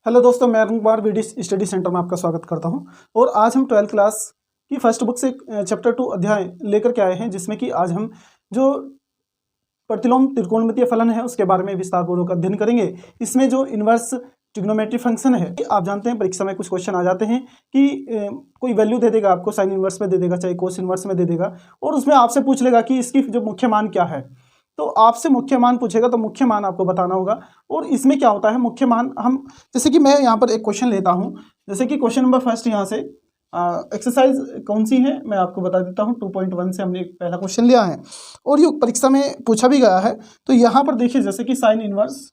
Hello दोस्तों, मैं Arun Kumar VD study centre में आपका स्वागत करता हूं। और आज हम 12th क्लास की फर्स्ट बुक से चैप्टर 2 अध्याय लेकर के आए हैं, जिसमें कि आज हम जो प्रतिलोम त्रिकोणमितीय फलन है उसके बारे में विस्तारपूर्वक अध्ययन करेंगे। इसमें जो इनवर्स ट्रिग्नोमेट्री फंक्शन है, आप जानते हैं परीक्षा में कुछ क्वेश्चन आ जाते हैं कि कोई वैल्यू दे देगा आपको, साइन इनवर्स में दे देगा, चाहे कोस इनवर्स में दे देगा, और उसमें आपसे पूछ लेगा कि इसकी जो मुख्य मान क्या है। तो आपसे मुख्य मान पूछेगा तो मुख्य मान आपको बताना होगा। और इसमें क्या होता है, मुख्य मान हम, जैसे कि मैं यहाँ पर एक क्वेश्चन लेता हूँ, जैसे कि क्वेश्चन नंबर फर्स्ट यहाँ से एक्सरसाइज कौन सी है मैं आपको बता देता हूँ। 2.1 से हमने पहला क्वेश्चन लिया है और ये परीक्षा में पूछा भी गया है। तो यहाँ पर देखिए, जैसे कि साइन इनवर्स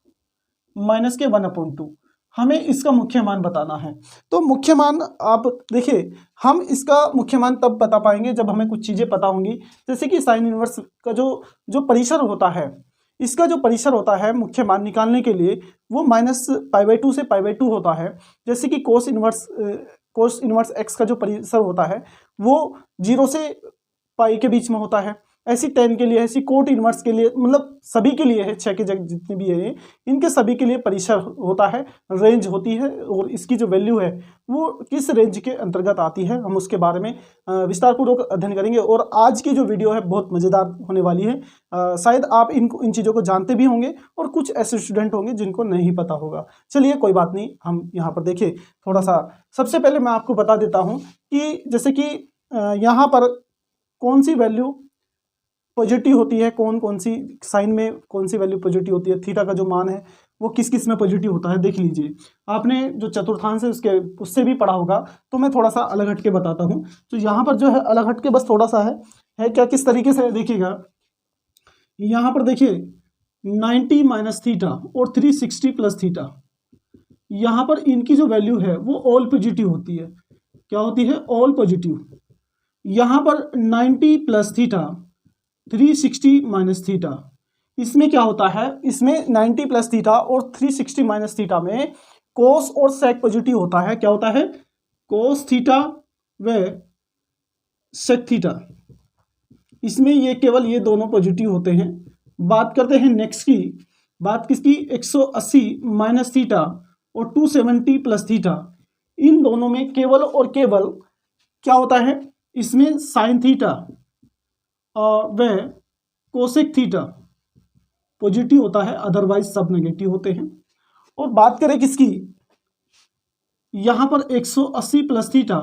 माइनस के 1/2 हमें इसका मुख्य मान बताना है। तो मुख्य मान आप देखिए, हम इसका मुख्य मान तब बता पाएंगे जब हमें कुछ चीज़ें पता होंगी। जैसे कि साइन इनवर्स का जो परिसर होता है, इसका जो परिसर होता है मुख्य मान निकालने के लिए, वो -π/2 से π/2 होता है। जैसे कि कोस इनवर्स एक्स का जो परिसर होता है वो 0 से पाई के बीच में होता है। ऐसी टेन के लिए, ऐसी कोट इनवर्स के लिए, मतलब सभी के लिए है, 6 के जगह जितने भी है इनके सभी के लिए परिसर होता है, रेंज होती है, और इसकी जो वैल्यू है वो किस रेंज के अंतर्गत आती है, हम उसके बारे में विस्तारपूर्वक अध्ययन करेंगे। और आज की जो वीडियो है बहुत मज़ेदार होने वाली है। शायद आप इन चीज़ों को जानते भी होंगे और कुछ ऐसे स्टूडेंट होंगे जिनको नहीं पता होगा। चलिए कोई बात नहीं, हम यहाँ पर देखिए थोड़ा सा। सबसे पहले मैं आपको बता देता हूँ कि जैसे कि यहाँ पर कौन सी वैल्यू पॉजिटिव होती है, कौन सी साइन में कौन सी वैल्यू पॉजिटिव होती है, थीटा का जो मान है वो किस किस में पॉजिटिव होता है। देख लीजिए, आपने जो चतुर्थांश है उससे भी पढ़ा होगा, तो मैं थोड़ा सा अलग हट के बताता हूँ। तो यहाँ पर जो है अलग हट के बस थोड़ा सा है क्या, किस तरीके से देखिएगा। यहाँ पर देखिए 90 माइनस थीटा और 360 प्लस थीटा, यहाँ पर इनकी जो वैल्यू है वो ऑल पॉजिटिव होती है। क्या होती है? All positive. यहाँ पर 90 प्लस थीटा, 360 माइनस थीटा, इसमें क्या होता है, इसमें 90 प्लस थीटा और 360 माइनस थीटा में कोस और सेक पॉजिटिव होता है। क्या होता है? कोस थीटा व सेक थीटा, इसमें ये केवल ये दोनों पॉजिटिव होते हैं। बात करते हैं नेक्स्ट की, बात किसकी? 180 माइनस थीटा और 270 प्लस थीटा, इन दोनों में केवल और केवल क्या होता है, इसमें साइन थीटा और वह कोसेक थीटा पॉजिटिव होता है, अदरवाइज सब नेगेटिव होते हैं। और बात करें किसकी, यहाँ पर 180 प्लस थीटा,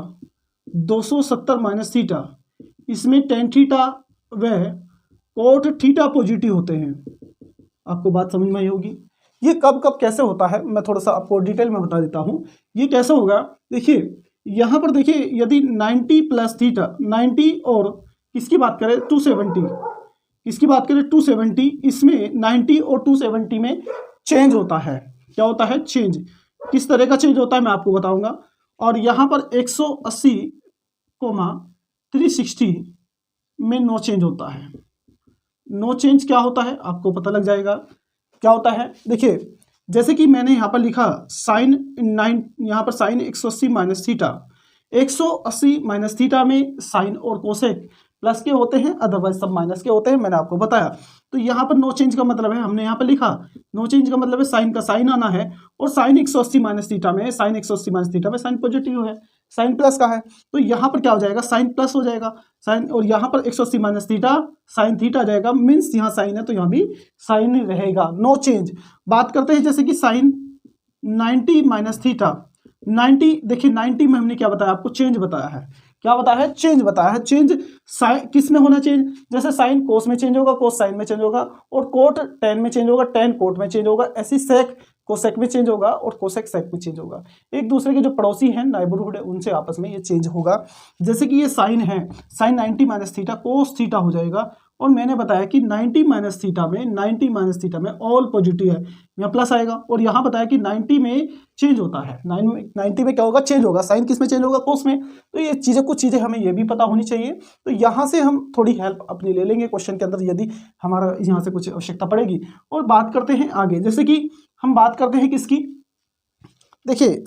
270 माइनस थीटा, इसमें टेन थीटा वह कोट थीटा पॉजिटिव होते हैं। आपको बात समझ में आई होगी। ये कब कब कैसे होता है मैं थोड़ा सा आपको डिटेल में बता देता हूँ। ये कैसे होगा, देखिए यहाँ पर देखिए, यदि 90 प्लस थीटा, 90 और किसकी बात करें, 270, किसकी बात करें, 270, इसमें 90 और 270 में चेंज होता है। क्या होता है? चेंज। किस तरह का चेंज होता है मैं आपको बताऊंगा। और यहाँ पर 180 360 में नो चेंज होता है। नो चेंज क्या होता है आपको पता लग जाएगा क्या होता है। देखिए, जैसे कि मैंने यहाँ पर लिखा साइन 9, यहाँ पर sine 180 minus theta, 180 minus theta में साइन और कोसेक प्लस के होते हैं, अदरवाइज सब माइनस के होते हैं, मैंने आपको बताया। तो यहाँ पर नो चेंज का मतलब है, हमने यहाँ पर लिखा नो चेंज का मतलब है साइन का साइन आना है, और साइन 180 माइनस थीटा में, साइन 180 माइनस थीटा में साइन पॉजिटिव है, साइन प्लस का है, तो यहाँ पर क्या हो जाएगा, साइन प्लस हो जाएगा साइन, और यहाँ पर 180 माइनस थीटा साइन थीटा आ जाएगा, मीन्स यहाँ साइन है तो यहाँ भी साइन रहेगा, नो चेंज। बात करते हैं जैसे कि साइन 90 माइनस थीटा, 90, देखिए 90 में हमने क्या बताया आपको, चेंज बताया है। क्या बताया है? चेंज बताया है। चेंज साइन किस में होना चेंज, जैसे साइन कोस में चेंज होगा, कोस साइन में चेंज होगा, और कोट टेन में चेंज होगा, टेन कोट में चेंज होगा, ऐसी सेक कोसेक में चेंज होगा, और कोसेक सेक में चेंज होगा। एक दूसरे के जो पड़ोसी हैं, नाइबरहुड है, उनसे आपस में ये चेंज होगा। जैसे कि ये साइन है, sine 90 minus theta cos theta हो जाएगा, और मैंने बताया कि 90 माइनस थीटा में ऑल पॉजिटिव है, यहाँ प्लस आएगा। और यहाँ बताया कि 90 में चेंज होता है, 90 में क्या होगा, चेंज होगा, साइन किस में चेंज होगा, कोस में। तो ये चीज़ें, कुछ चीज़ें हमें ये भी पता होनी चाहिए। तो यहाँ से हम थोड़ी हेल्प अपनी ले लेंगे क्वेश्चन के अंदर, यदि हमारा यहाँ से कुछ आवश्यकता पड़ेगी। और बात करते हैं आगे, जैसे कि हम बात करते हैं किसकी, देखिए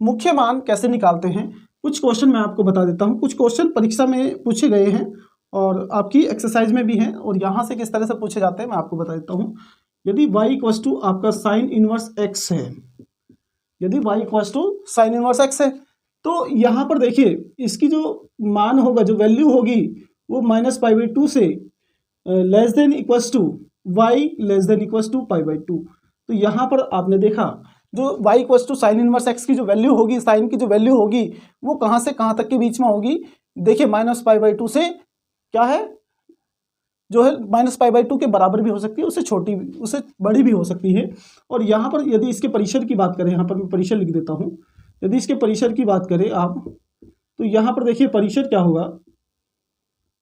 मुख्य मान कैसे निकालते हैं। कुछ क्वेश्चन मैं आपको बता देता हूँ, कुछ क्वेश्चन परीक्षा में पूछे गए हैं और आपकी एक्सरसाइज में भी हैं, और यहाँ से किस तरह से पूछे जाते हैं मैं आपको बता देता हूँ। यदि y इक्वस टू आपका साइन इनवर्स x है, यदि y equal to sine inverse x है। तो यहाँ पर देखिए इसकी जो मान होगा, जो वैल्यू होगी वो -π/2 से less than equals to y less than equals to π/2। तो यहाँ पर आपने देखा जो y equals to sine inverse x की जो वैल्यू होगी, साइन की जो वैल्यू होगी वो कहाँ से कहाँ तक के बीच में होगी। देखिए -π/2 से क्या है, जो है -π/2 के बराबर भी हो सकती है, उससे छोटी उससे बड़ी भी हो सकती है। और यहाँ पर यदि इसके परिसर की बात करें, यहाँ पर मैं परिसर लिख देता हूँ, यदि इसके परिसर की बात करें आप, तो यहाँ पर देखिए परिसर क्या होगा,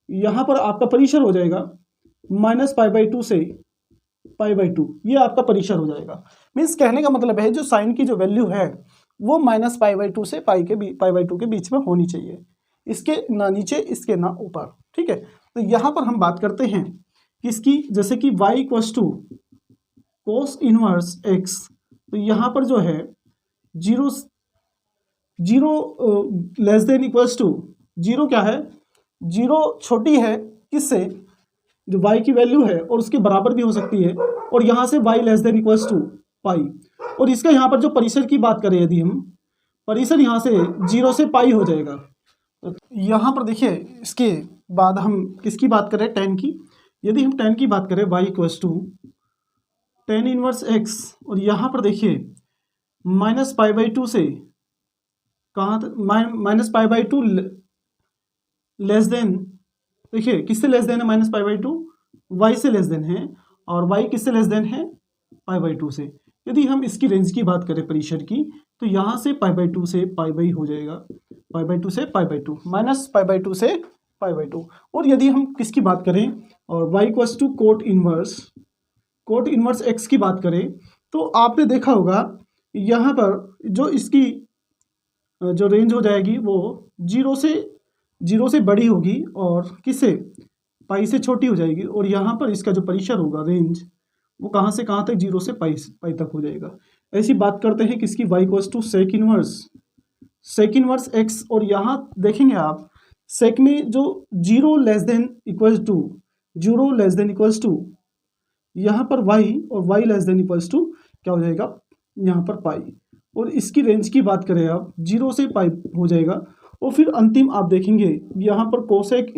यहाँ पर आपका परिसर हो जाएगा -π/2 से π/2, ये आपका परिसर हो जाएगा। मीन्स कहने का मतलब है जो साइन की जो वैल्यू है वो -π/2 से π/2 के बीच में होनी चाहिए, इसके ना नीचे इसके ना ऊपर, ठीक है। तो यहाँ पर हम बात करते हैं किसकी, जैसे कि y equals to cos inverse x, तो यहाँ पर जो है 0 लेस देन इक्वल्स टू 0 क्या है, 0 छोटी है किससे, जो y की वैल्यू है और उसके बराबर भी हो सकती है, और यहाँ से y less than equals to pi. और इसका यहाँ पर जो परिसर की बात करें, यदि हम परिसर यहाँ से 0 से पाई हो जाएगा। तो यहाँ पर देखिए इसके बाद हम किसकी बात करें, tan की। यदि हम tan की बात करें y equals to tan inverse x, और यहाँ पर देखिए -π/2 से कहाँ तक, -π/2 लेस देन, देखिए किससे लेस देन है -π/2, y से लेस देन है, और y किससे लेस देन है, π/2 से। यदि हम इसकी रेंज की बात करें परिसर की, तो यहाँ से π/2 से π/2 हो जाएगा, π/2 से π/2, -π/2 से π/2। और यदि हम किसकी बात करें, और y equals to cot inverse x की बात करें, तो आपने देखा होगा यहाँ पर जो इसकी जो रेंज हो जाएगी वो 0 से बड़ी होगी, और किससे, पाई से छोटी हो जाएगी। और यहाँ पर इसका जो परिसर होगा, रेंज, वो कहाँ से कहाँ तक, 0 से पाई तक हो जाएगा। ऐसी बात करते हैं किसकी, y equals to sec inverse x, और यहाँ देखेंगे आप सेक में जो 0 लेस देन इक्वल्स टू यहाँ पर y, और y less than equals to क्या हो जाएगा, यहाँ पर पाई। और इसकी रेंज की बात करें आप, 0 से पाई हो जाएगा। और फिर अंतिम आप देखेंगे यहाँ पर कोसेक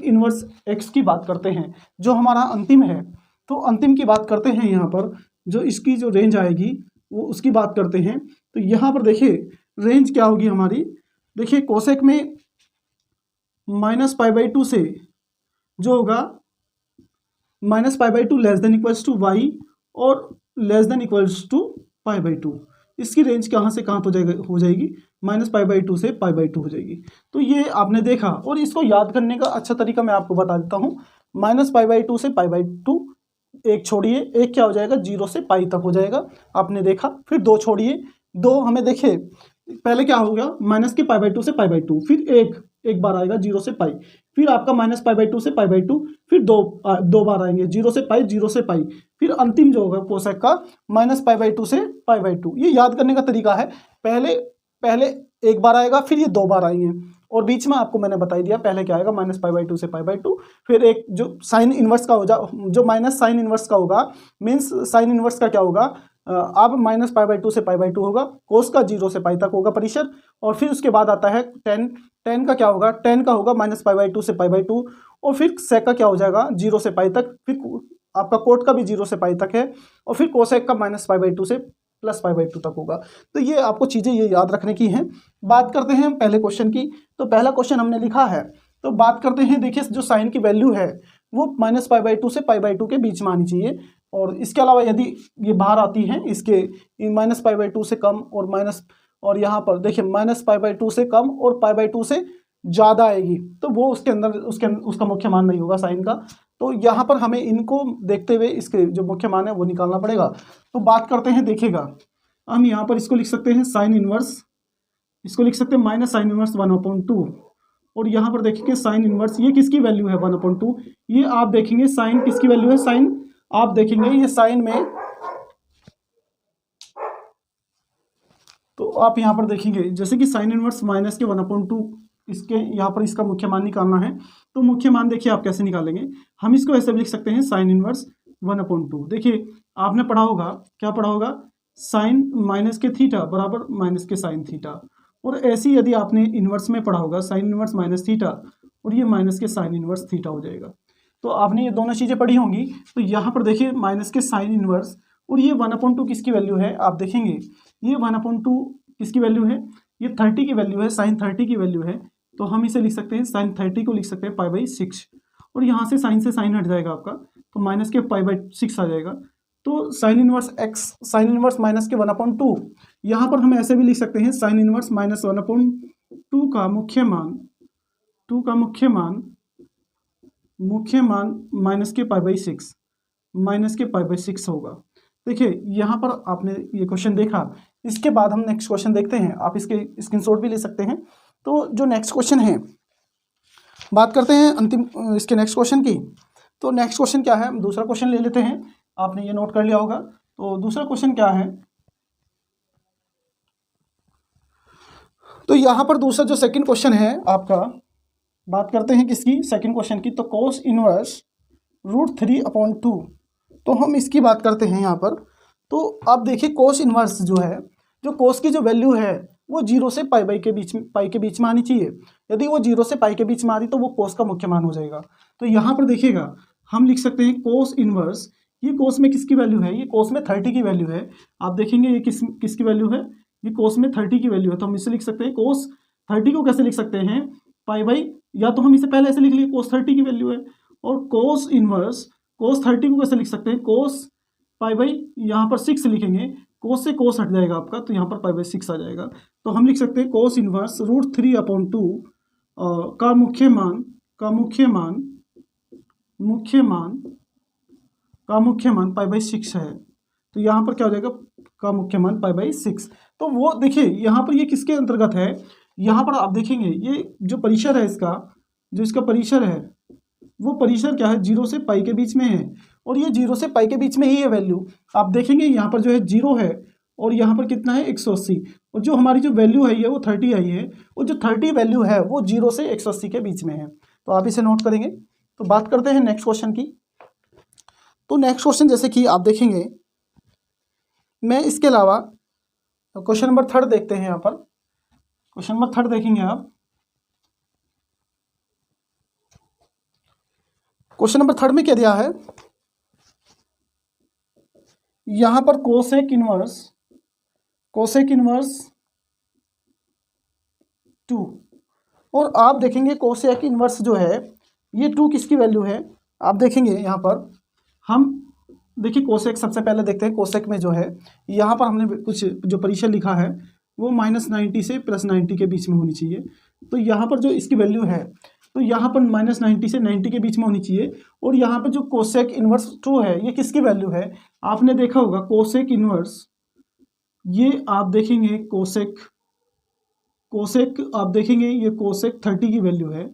इनवर्स x की बात करते हैं, जो हमारा अंतिम है। तो अंतिम की बात करते हैं, यहाँ पर जो इसकी जो रेंज आएगी वो उसकी बात करते हैं। तो यहाँ पर देखिए रेंज क्या होगी हमारी, देखिए कोसेक में -π/2 से जो होगा -π/2 less than equals to y, और लेस देन इक्वल्स टू π/2। इसकी रेंज कहाँ से कहाँ हो जाएगी, -π/2 से π/2 हो जाएगी। तो ये आपने देखा, और इसको याद करने का अच्छा तरीका मैं आपको बता देता हूँ। -π/2 से π/2 एक छोड़िए, एक क्या हो जाएगा, 0 से पाई तक हो जाएगा, आपने देखा। फिर 2 छोड़िए, 2 हमें देखिए पहले क्या हो गया, माइनस के π/2 से π/2, फिर एक बार आएगा 0 से पाई, फिर आपका -π/2 से π/2, फिर दो बार आएंगे 0 से पाई, फिर अंतिम जो होगा कोसेक का -π/2 से π/2। ये याद करने का तरीका है, पहले एक बार आएगा, फिर ये 2 बार आएंगे, और बीच में आपको मैंने बता दिया पहले क्या आएगा, -π/2 से π/2, फिर एक जो साइन इनवर्स का हो जा, जो माइनस साइन इनवर्स का होगा, मीन्स साइन इनवर्स का क्या होगा, अब -π/2 से π/2 होगा, कोस का 0 से पाई तक होगा परिसर, और फिर उसके बाद आता है tan का क्या होगा, tan का होगा -π/2 से π/2, और फिर सेक का क्या हो जाएगा 0 से पाई तक, फिर आपका कोट का भी 0 से पाई तक है, और फिर कोसेक का -π/2 से +π/2 तक होगा। तो ये आपको चीज़ें ये याद रखने की हैं। बात करते हैं हम पहले क्वेश्चन की। तो पहला क्वेश्चन हमने लिखा है, तो बात करते हैं, देखिए जो साइन की वैल्यू है वो -π/2 से π/2 के बीच में आनी चाहिए, और इसके अलावा यदि ये बाहर आती हैं इसके -π/2 से कम और यहाँ पर देखिए -π/2 से कम और π/2 से ज़्यादा आएगी, तो वो उसके अंदर उसका मुख्य मान नहीं होगा साइन का। तो यहाँ पर हमें इनको देखते हुए इसके जो मुख्य मान है वो निकालना पड़ेगा। तो बात करते हैं, देखिएगा हम यहाँ पर इसको लिख सकते हैं साइन इनवर्स, इसको लिख सकते हैं -sin इनवर्स 1/2, और यहाँ पर देखेंगे साइन इनवर्स, ये किसकी वैल्यू है 1/2, ये आप देखेंगे साइन किसकी वैल्यू है, साइन आप देखेंगे ये साइन में, तो आप यहाँ पर देखेंगे जैसे कि साइन इनवर्स माइनस के 1/2, इसके यहाँ पर इसका मुख्य मान निकालना है। तो मुख्य मान देखिए आप कैसे निकालेंगे, हम इसको ऐसे भी लिख सकते हैं साइन इनवर्स 1/2। देखिए आपने पढ़ा होगा, क्या पढ़ा होगा साइन माइनस के थीटा बराबर माइनस के साइन थीटा। और ऐसे ही यदि आपने इन्वर्स में पढ़ा होगा साइन इन्वर्स माइनस थीटा, और ये माइनस के साइन इन्वर्स थीटा हो जाएगा। तो आपने ये दोनों चीज़ें पढ़ी होंगी। तो यहाँ पर देखिए माइनस के साइन इन्वर्स, और ये 1/2 किसकी वैल्यू है आप देखेंगे, ये 1/2 किसकी वैल्यू है, ये 30 की वैल्यू है, साइन 30 की वैल्यू है। तो हम इसे लिख सकते हैं, साइन 30 को लिख सकते हैं π/6, और यहाँ से साइन हट जाएगा आपका, तो माइनस के π/6 आ जाएगा। तो sign inverse x, sine inverse minus के 1/2, यहाँ पर हम ऐसे भी लिख सकते हैं साइन इनवर्स माइनस 1/2 का मुख्य मान माइनस के π/6, माइनस के π/6 होगा। देखिए यहाँ पर आपने ये क्वेश्चन देखा। इसके बाद हम नेक्स्ट क्वेश्चन देखते हैं, आप इसके स्क्रीनशॉट भी ले सकते हैं। तो जो नेक्स्ट क्वेश्चन है, बात करते हैं अंतिम इसके नेक्स्ट क्वेश्चन की। तो नेक्स्ट क्वेश्चन क्या है, दूसरा क्वेश्चन ले लेते हैं, आपने ये नोट कर लिया होगा। तो दूसरा क्वेश्चन क्या है, तो यहाँ पर दूसरा जो सेकंड क्वेश्चन है आपका, बात करते हैं किसकी, सेकंड क्वेश्चन की। तो कोस इनवर्स √3/2, तो हम इसकी बात करते हैं यहाँ पर। तो आप देखिए कोस इनवर्स जो है, जो कोस की जो वैल्यू है वो 0 से पाई के बीच में आनी चाहिए। यदि वो 0 से पाई के बीच में आ रही तो वो कोस का मुख्य मान हो जाएगा। तो यहाँ पर देखिएगा हम लिख सकते हैं कोस इनवर्स, ये कोस में किसकी वैल्यू है, ये कोस में 30 की वैल्यू है। आप देखेंगे ये किसकी वैल्यू है, ये कोस में 30 की वैल्यू है। तो हम इसे लिख सकते हैं कोस 30 को कैसे लिख सकते हैं, पाई, या तो हम इसे पहले ऐसे लिख लिए कोस 30 की वैल्यू है। और कोस इनवर्स कोस 30 को कैसे लिख सकते हैं, कोस पाई यहाँ पर 6 लिखेंगे, कोस से कोस हट जाएगा आपका, तो यहाँ पर π/6 आ जाएगा। तो हम लिख सकते हैं कोस इनवर्स √3/2 का मुख्य मान π/6 है। तो यहाँ पर क्या हो जाएगा, का मुख्य मान π/6। तो वो देखिए यहाँ पर ये किसके अंतर्गत है, यहाँ पर आप देखेंगे ये जो परिसर है इसका, जो इसका परिसर है वो परिसर क्या है, 0 से पाई के बीच में है। और ये 0 से पाई के बीच में ही है वैल्यू। आप देखेंगे यहाँ पर जो है 0 है, और यहाँ पर कितना है 180, और जो हमारी जो वैल्यू है ये वो 30 आई है, और जो 30 वैल्यू है वो 0 से 180 के बीच में है। तो आप इसे नोट करेंगे। तो बात करते हैं नेक्स्ट क्वेश्चन की। तो नेक्स्ट क्वेश्चन जैसे कि आप देखेंगे, मैं इसके अलावा क्वेश्चन नंबर 3 देखते हैं। यहाँ पर क्वेश्चन नंबर 3 देखेंगे आप। क्वेश्चन नंबर 3 में क्या दिया है, यहां पर कोसेक इनवर्स 2, और आप देखेंगे कोसेक इनवर्स जो है ये 2 किसकी वैल्यू है। आप देखेंगे यहाँ पर हम देखिए कोसेक, सबसे पहले देखते हैं कोसेक में जो है, यहाँ पर हमने कुछ जो परिसर लिखा है वो -90 से +90 के बीच में होनी चाहिए। तो यहाँ पर जो इसकी वैल्यू है, तो यहाँ पर -90 से 90 के बीच में होनी चाहिए। और यहाँ पर जो कोसेक इनवर्स 2 है ये किसकी वैल्यू है, आपने देखा होगा कोसेक इनवर्स, ये आप देखेंगे कोसेक आप देखेंगे ये कोसेक 30 की वैल्यू है,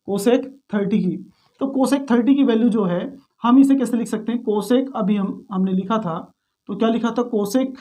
कोसेक 30 की। तो कोसेक 30 की वैल्यू जो है हम इसे कैसे लिख सकते हैं, कोसेक अभी हमने लिखा था, तो क्या लिखा था, कोसेक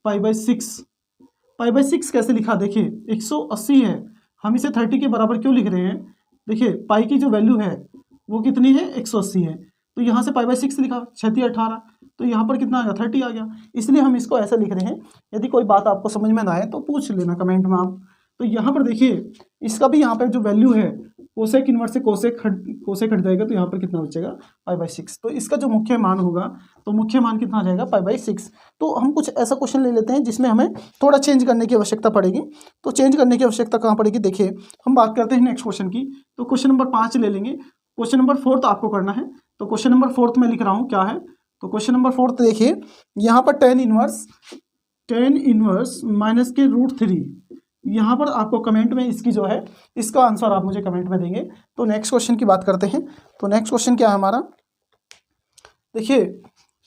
π/6 कैसे लिखा, देखिए 180 है, हम इसे 30 के बराबर क्यों लिख रहे हैं, देखिए पाई की जो वैल्यू है वो कितनी है 180 है, तो यहाँ से π/6 लिखा, 6 18, तो यहाँ पर कितना आ गया 30 आ गया, इसलिए हम इसको ऐसे लिख रहे हैं। यदि कोई बात आपको समझ में ना आए तो पूछ लेना कमेंट में आप। तो यहाँ पर देखिए इसका भी यहाँ पर जो वैल्यू है कोसेक इनवर्स से कोसेक हट जाएगा, तो यहाँ पर कितना बचेगा π/6। तो इसका जो मुख्य मान होगा, तो मुख्य मान कितना आ जाएगा π/6। तो हम कुछ ऐसा क्वेश्चन ले लेते हैं जिसमें हमें थोड़ा चेंज करने की आवश्यकता पड़ेगी। तो चेंज करने की आवश्यकता कहाँ पड़ेगी, देखिए हम बात करते हैं नेक्स्ट क्वेश्चन की। तो क्वेश्चन नंबर 5 ले लेंगे, क्वेश्चन नंबर 4 आपको करना है। तो क्वेश्चन नंबर 4 में लिख रहा हूँ क्या है, तो क्वेश्चन नंबर 4 देखिए यहाँ पर tan इनवर्स माइनस के √3, यहाँ पर आपको कमेंट में इसकी जो है इसका आंसर आप मुझे कमेंट में देंगे। तो नेक्स्ट क्वेश्चन की बात करते हैं। तो नेक्स्ट क्वेश्चन क्या है हमारा, देखिए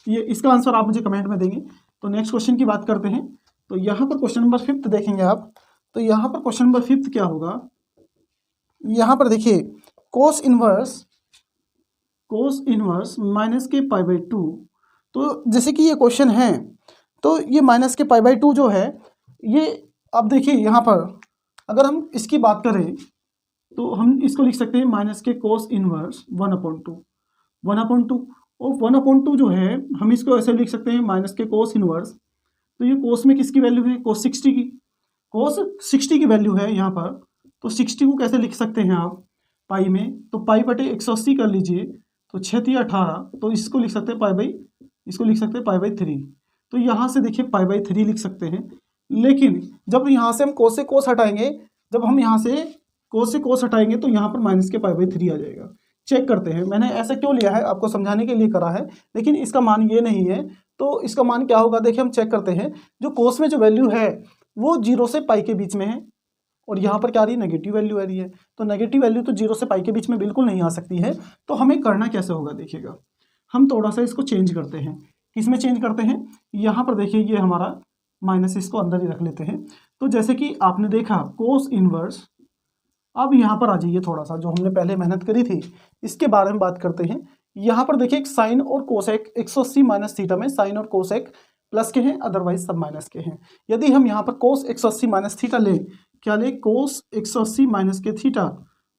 ये इसका आंसर आप मुझे कमेंट में देंगे। तो नेक्स्ट क्वेश्चन की बात करते हैं। तो यहाँ पर क्वेश्चन नंबर 5 देखेंगे आप। तो यहाँ पर क्वेश्चन नंबर 5 क्या होगा, यहाँ पर देखिए कोस इनवर्स माइनस के π/2। तो जैसे कि ये क्वेश्चन है, तो ये माइनस के π/2 जो है ये, अब देखिए यहाँ पर अगर हम इसकी बात करें तो हम इसको लिख सकते हैं माइनस के कोस इनवर्स 1/2 और 1/2 जो है हम इसको ऐसे लिख सकते हैं माइनस के कोस इनवर्स तो ये कोस में किसकी वैल्यू है, कोस 60 की, कोस 60 की वैल्यू है यहाँ पर। तो 60 को कैसे लिख सकते हैं आप पाई में, तो पाई बटे 180 कर लीजिए, तो 6 18, तो इसको लिख सकते हैं पाई बाई 3। तो यहाँ से देखिए पाई बाई 3 लिख सकते हैं। लेकिन जब यहाँ से हम कोस से कोस हटाएंगे, जब हम यहाँ से कोस से कोस हटाएंगे तो यहाँ पर माइनस के पाई बाई 3 आ जाएगा। चेक करते हैं, मैंने ऐसा क्यों लिया है आपको समझाने के लिए करा है, लेकिन इसका मान ये नहीं है। तो इसका मान क्या होगा, देखिए हम चेक करते हैं। जो कोस में जो वैल्यू है वो 0 से पाई के बीच में है, और यहाँ पर क्या आ रही है, नेगेटिव वैल्यू आ रही है। तो नेगेटिव वैल्यू तो 0 से पाई के बीच में बिल्कुल नहीं आ सकती है। तो हमें करना कैसे होगा, देखिएगा हम थोड़ा सा इसको चेंज करते हैं। किस में चेंज करते हैं, यहाँ पर देखिए ये हमारा माइनस, इसको अंदर ही रख लेते हैं। तो जैसे कि आपने देखा कोस इनवर्स, अब यहाँ पर आ जाइए, थोड़ा सा जो हमने पहले मेहनत करी थी इसके बारे में बात करते हैं। यहाँ पर देखिए एक साइन और कोसेक 180 माइनस थीटा में साइन और कोसेक प्लस के हैं, अदरवाइज सब माइनस के हैं। यदि हम यहाँ पर कोस 180 माइनस थीटा लें, क्या लें, कोस 180 माइनस के थीटा,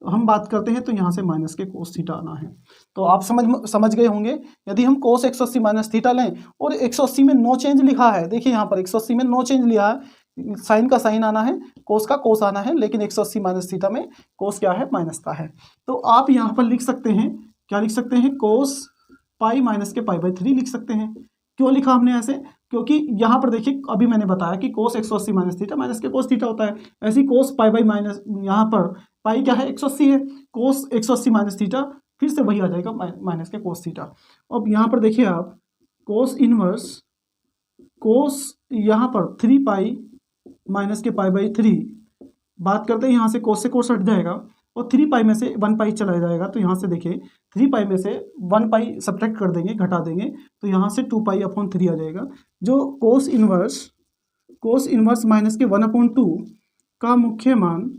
तो हम बात करते हैं तो यहाँ से माइनस के कोस थीटा आना है। तो आप समझ गए होंगे। यदि हम कोस 180 माइनस थीटा लें और 180 में नो चेंज लिखा है, देखिए यहाँ पर 180 में नो चेंज लिखा है, साइन का साइन आना है, कोस का कोस आना है, लेकिन 180 माइनस थीटा में कोस क्या है, माइनस का है। तो आप यहाँ पर लिख सकते हैं, क्या लिख सकते हैं, कोस पाई माइनस के पाई बाई 3 लिख सकते हैं। क्यों लिखा हमने ऐसे, क्योंकि यहाँ पर देखिए अभी मैंने बताया कि कोस 180 माइनस थीटा माइनस के कोस थीटा होता है। ऐसी कोस पाई बाई माइनस, यहाँ पर पाई क्या है, 180 है, कोस 180 माइनस थीटा फिर से वही आ जाएगा माइनस के कोस थीटा। अब यहाँ पर देखिए आप कोस इनवर्स कोस यहाँ पर 3 पाई माइनस के पाई बाई 3 बात करते हैं, यहाँ से कोस हट जाएगा और 3 पाई में से 1 पाई चला जाएगा। तो यहाँ से देखिए 3 पाई में से 1 पाई सब्ट्रैक्ट कर देंगे, घटा देंगे, तो यहाँ से 2 पाई अपॉन 3 आ जाएगा। जो कोस इनवर्स माइनस के 1/2 का मुख्य मान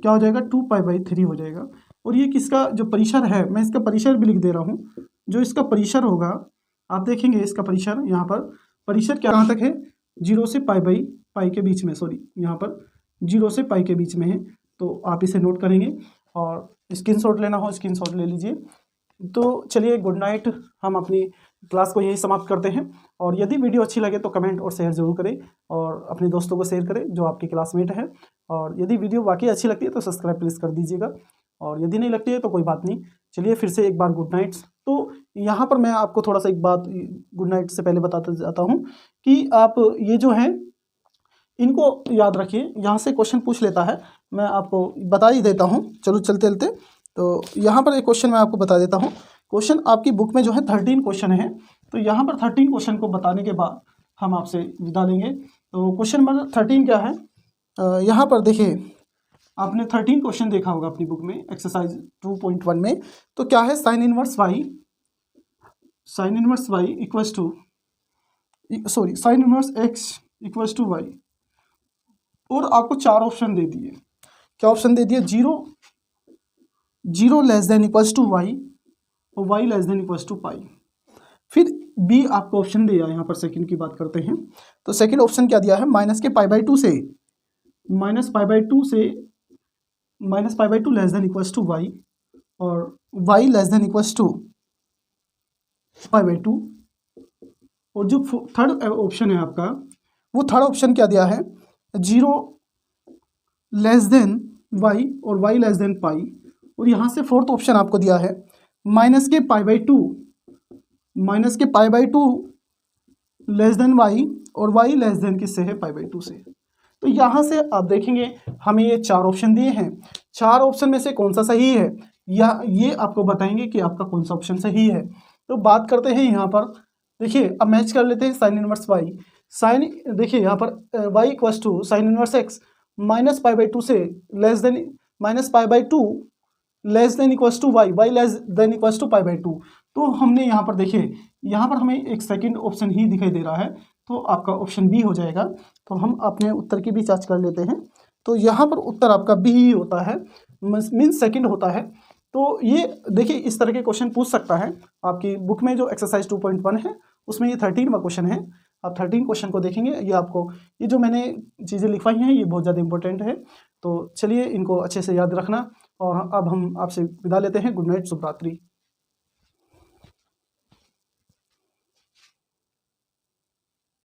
क्या हो जाएगा, 2 पाई बाई 3 हो जाएगा। और ये किसका जो परिसर है, मैं इसका परिसर भी लिख दे रहा हूँ। जो इसका परिसर होगा, आप देखेंगे इसका परिसर, यहाँ पर परिसर क्या कहाँ तक है, 0 से पाई के बीच में, यहाँ पर 0 से पाई के बीच में है। तो आप इसे नोट करेंगे और स्क्रीनशॉट लेना हो स्क्रीनशॉट ले लीजिए। तो चलिए गुड नाइट, हम अपनी क्लास को यही समाप्त करते हैं। और यदि वीडियो अच्छी लगे तो कमेंट और शेयर जरूर करें, और अपने दोस्तों को शेयर करें जो आपके क्लासमेट है। और यदि वीडियो वाकई अच्छी लगती है तो सब्सक्राइब प्लीज़ कर दीजिएगा, और यदि नहीं लगती है तो कोई बात नहीं। चलिए फिर से एक बार गुड नाइट। तो यहाँ पर मैं आपको थोड़ा सा एक बात गुड नाइट से पहले बताता जाता हूँ कि आप ये जो है इनको याद रखिए, यहाँ से क्वेश्चन पूछ लेता है, मैं आपको बता ही देता हूँ। चलो चलते चलते, तो यहाँ पर एक क्वेश्चन मैं आपको बता देता हूँ। क्वेश्चन आपकी बुक में जो है 13 क्वेश्चन है, तो यहाँ पर 13 क्वेश्चन को बताने के बाद हम आपसे विदा लेंगे। तो क्वेश्चन नंबर 13 क्या है, यहाँ पर देखिए आपने 13 क्वेश्चन देखा होगा अपनी बुक में एक्सरसाइज 2.1 में। तो क्या है, sine inverse Y equals to sine inverse X equals to Y, और आपको 4 ऑप्शन दे दिए। क्या ऑप्शन दे दिए, 0 less than equals to Y और Y less than equals to pi. फिर बी आपको ऑप्शन दिया, यहाँ पर सेकंड की बात करते हैं। तो सेकंड ऑप्शन क्या दिया है, माइनस के पाई बाई 2 से less than equals to Y, और Y less than equals to pi by 2। और जो थर्ड ऑप्शन है आपका, वो थर्ड ऑप्शन क्या दिया है, 0 लेस देन वाई और वाई लेस देन पाई। और यहाँ से फोर्थ ऑप्शन आपको दिया है माइनस के pi by 2 less than Y और वाई लेस देन किससे है, पाई बाई 2 से। तो यहाँ से आप देखेंगे हमें ये 4 ऑप्शन दिए हैं, 4 ऑप्शन में से कौन सा सही है, या ये आपको बताएंगे कि आपका कौन सा ऑप्शन सही है। तो बात करते हैं यहाँ पर, देखिए अब मैच कर लेते हैं साइन इनवर्स वाई। साइन देखिए यहाँ पर Y equals to sine inverse X minus pi by 2 से less than minus pi by 2 less than equals to Y, Y less than equals to pi by 2। तो हमने यहाँ पर देखिए, यहाँ पर हमें एक सेकंड ऑप्शन ही दिखाई दे रहा है, तो आपका ऑप्शन बी हो जाएगा। तो हम अपने उत्तर की भी जांच कर लेते हैं। तो यहाँ पर उत्तर आपका बी ही होता है, मीन्स सेकंड होता है। तो ये देखिए इस तरह के क्वेश्चन पूछ सकता है आपकी बुक में जो एक्सरसाइज 2.1 है, उसमें ये 13वां क्वेश्चन है। आप 13 क्वेश्चन को देखेंगे, ये आपको ये जो मैंने चीज़ें लिखवाई हैं ये बहुत ज़्यादा इंपॉर्टेंट है। तो चलिए इनको अच्छे से याद रखना, और अब हम आपसे विदा लेते हैं। गुड नाइट, शुभ रात्रि।